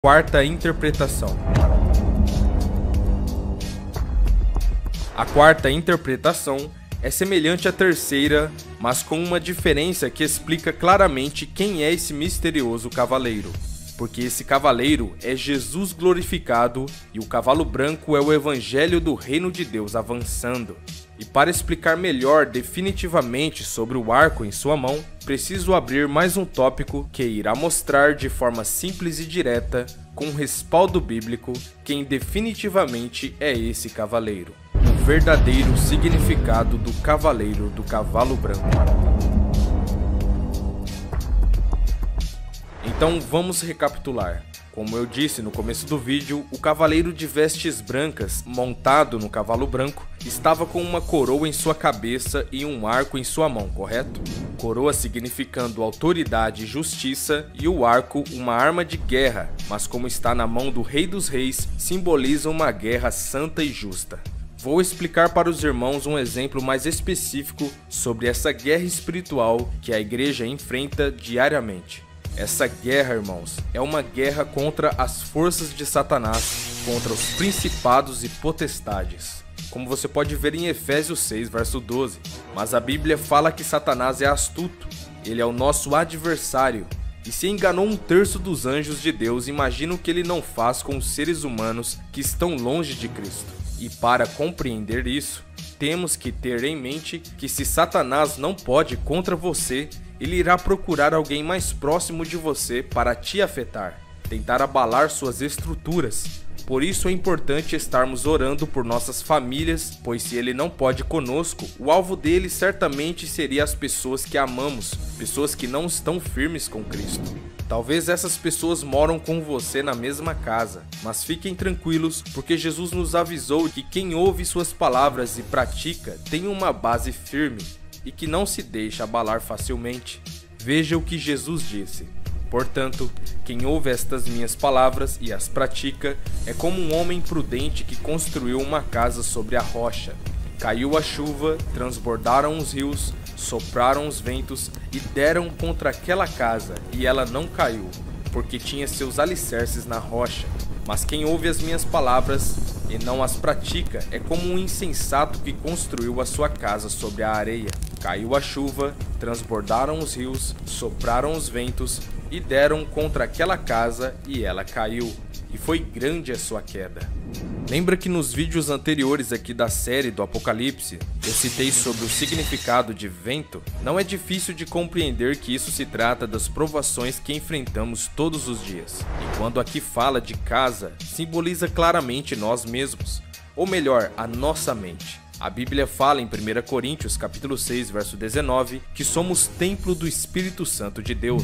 Quarta interpretação. A quarta interpretação é semelhante à terceira, mas com uma diferença que explica claramente quem é esse misterioso cavaleiro. Porque esse cavaleiro é Jesus glorificado e o cavalo branco é o evangelho do reino de Deus avançando. E para explicar melhor definitivamente sobre o arco em sua mão, preciso abrir mais um tópico que irá mostrar de forma simples e direta, com respaldo bíblico, quem definitivamente é esse cavaleiro. O verdadeiro significado do cavaleiro do cavalo branco. Então vamos recapitular. Como eu disse no começo do vídeo, o cavaleiro de vestes brancas, montado no cavalo branco, estava com uma coroa em sua cabeça e um arco em sua mão, correto? Coroa significando autoridade e justiça, e o arco uma arma de guerra, mas como está na mão do Rei dos Reis, simboliza uma guerra santa e justa. Vou explicar para os irmãos um exemplo mais específico sobre essa guerra espiritual que a igreja enfrenta diariamente. Essa guerra, irmãos, é uma guerra contra as forças de Satanás, contra os principados e potestades. Como você pode ver em Efésios 6, verso 12. Mas a Bíblia fala que Satanás é astuto, ele é o nosso adversário. E se enganou um terço dos anjos de Deus, imagina o que ele não faz com os seres humanos que estão longe de Cristo. E para compreender isso, temos que ter em mente que se Satanás não pode contra você, ele irá procurar alguém mais próximo de você para te afetar, tentar abalar suas estruturas. Por isso é importante estarmos orando por nossas famílias, pois se ele não pode conosco, o alvo dele certamente seria as pessoas que amamos, pessoas que não estão firmes com Cristo. Talvez essas pessoas moram com você na mesma casa, mas fiquem tranquilos, porque Jesus nos avisou que quem ouve suas palavras e pratica tem uma base firme e que não se deixa abalar facilmente. Veja o que Jesus disse. Portanto, quem ouve estas minhas palavras e as pratica é como um homem prudente que construiu uma casa sobre a rocha. Caiu a chuva, transbordaram os rios, sopraram os ventos e deram contra aquela casa, e ela não caiu, porque tinha seus alicerces na rocha. Mas quem ouve as minhas palavras e não as pratica é como um insensato que construiu a sua casa sobre a areia. Caiu a chuva, transbordaram os rios, sopraram os ventos e deram contra aquela casa, e ela caiu, e foi grande a sua queda. Lembra que nos vídeos anteriores aqui da série do Apocalipse, eu citei sobre o significado de vento? Não é difícil de compreender que isso se trata das provações que enfrentamos todos os dias. E quando aqui fala de casa, simboliza claramente nós mesmos, ou melhor, a nossa mente. A Bíblia fala em 1 Coríntios capítulo 6, verso 19, que somos templo do Espírito Santo de Deus,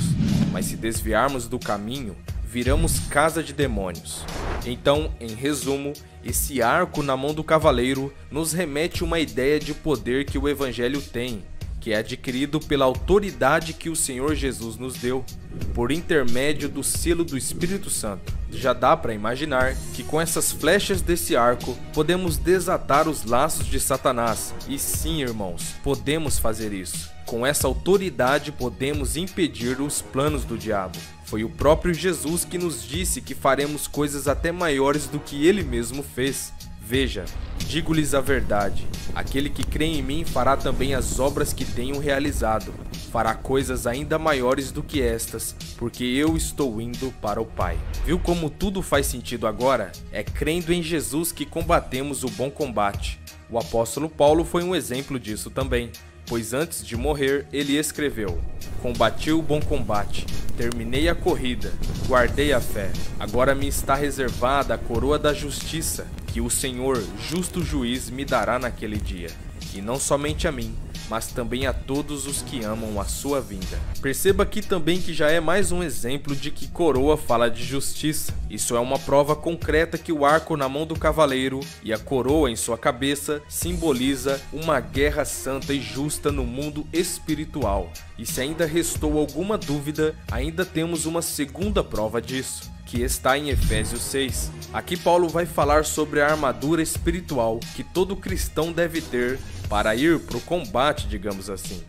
mas se desviarmos do caminho, viramos casa de demônios. Então, em resumo, esse arco na mão do cavaleiro nos remete uma ideia de poder que o Evangelho tem, que é adquirido pela autoridade que o Senhor Jesus nos deu, por intermédio do selo do Espírito Santo. Já dá para imaginar que com essas flechas desse arco podemos desatar os laços de Satanás. E sim, irmãos, podemos fazer isso. Com essa autoridade podemos impedir os planos do diabo. Foi o próprio Jesus que nos disse que faremos coisas até maiores do que ele mesmo fez. Veja, digo-lhes a verdade, aquele que crê em mim fará também as obras que tenho realizado, fará coisas ainda maiores do que estas, porque eu estou indo para o Pai. Viu como tudo faz sentido agora? É crendo em Jesus que combatemos o bom combate. O apóstolo Paulo foi um exemplo disso também, pois antes de morrer ele escreveu: combati o bom combate, terminei a corrida, guardei a fé. Agora me está reservada a coroa da justiça, que o Senhor, justo juiz, me dará naquele dia. E não somente a mim, mas também a todos os que amam a sua vinda. Perceba aqui também que já é mais um exemplo de que coroa fala de justiça. Isso é uma prova concreta que o arco na mão do cavaleiro e a coroa em sua cabeça simboliza uma guerra santa e justa no mundo espiritual. E se ainda restou alguma dúvida, ainda temos uma segunda prova disso, que está em Efésios 6. Aqui Paulo vai falar sobre a armadura espiritual que todo cristão deve ter para ir para o combate, digamos assim.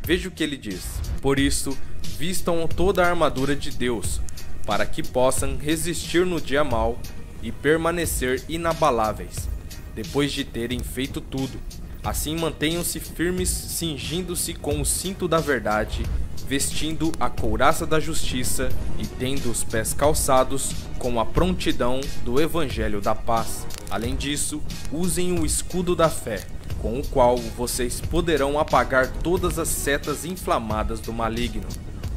Veja o que ele diz: por isso, vistam toda a armadura de Deus, para que possam resistir no dia mau e permanecer inabaláveis, depois de terem feito tudo. Assim mantenham-se firmes, cingindo-se com o cinto da verdade, vestindo a couraça da justiça e tendo os pés calçados com a prontidão do evangelho da paz. Além disso, usem o escudo da fé, com o qual vocês poderão apagar todas as setas inflamadas do maligno.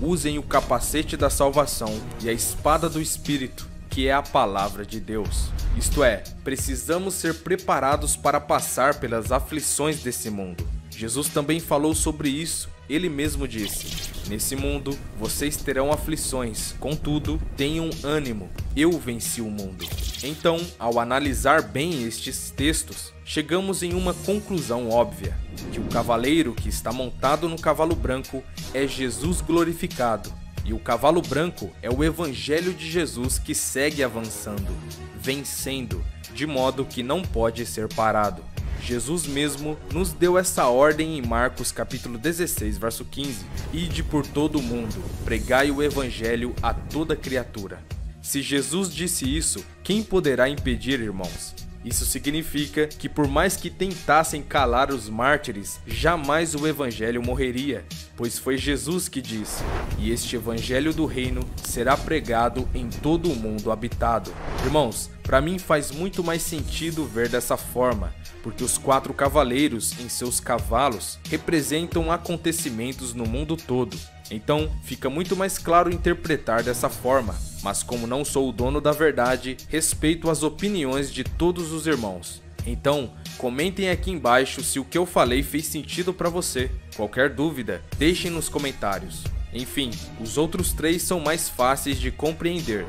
Usem o capacete da salvação e a espada do Espírito, que é a palavra de Deus. Isto é, precisamos ser preparados para passar pelas aflições desse mundo. Jesus também falou sobre isso. Ele mesmo disse: nesse mundo vocês terão aflições, contudo, tenham ânimo, eu venci o mundo. Então, ao analisar bem estes textos, chegamos em uma conclusão óbvia, que o cavaleiro que está montado no cavalo branco é Jesus glorificado, e o cavalo branco é o evangelho de Jesus que segue avançando, vencendo, de modo que não pode ser parado. Jesus mesmo nos deu essa ordem em Marcos capítulo 16, verso 15. Ide por todo o mundo, pregai o evangelho a toda criatura. Se Jesus disse isso, quem poderá impedir, irmãos? Isso significa que por mais que tentassem calar os mártires, jamais o evangelho morreria, pois foi Jesus que disse: e este evangelho do reino será pregado em todo o mundo habitado. Irmãos, para mim faz muito mais sentido ver dessa forma, porque os 4 cavaleiros em seus cavalos representam acontecimentos no mundo todo. Então fica muito mais claro interpretar dessa forma, mas como não sou o dono da verdade, respeito as opiniões de todos os irmãos. Então, comentem aqui embaixo se o que eu falei fez sentido para você. Qualquer dúvida, deixem nos comentários. Enfim, os outros 3 são mais fáceis de compreender.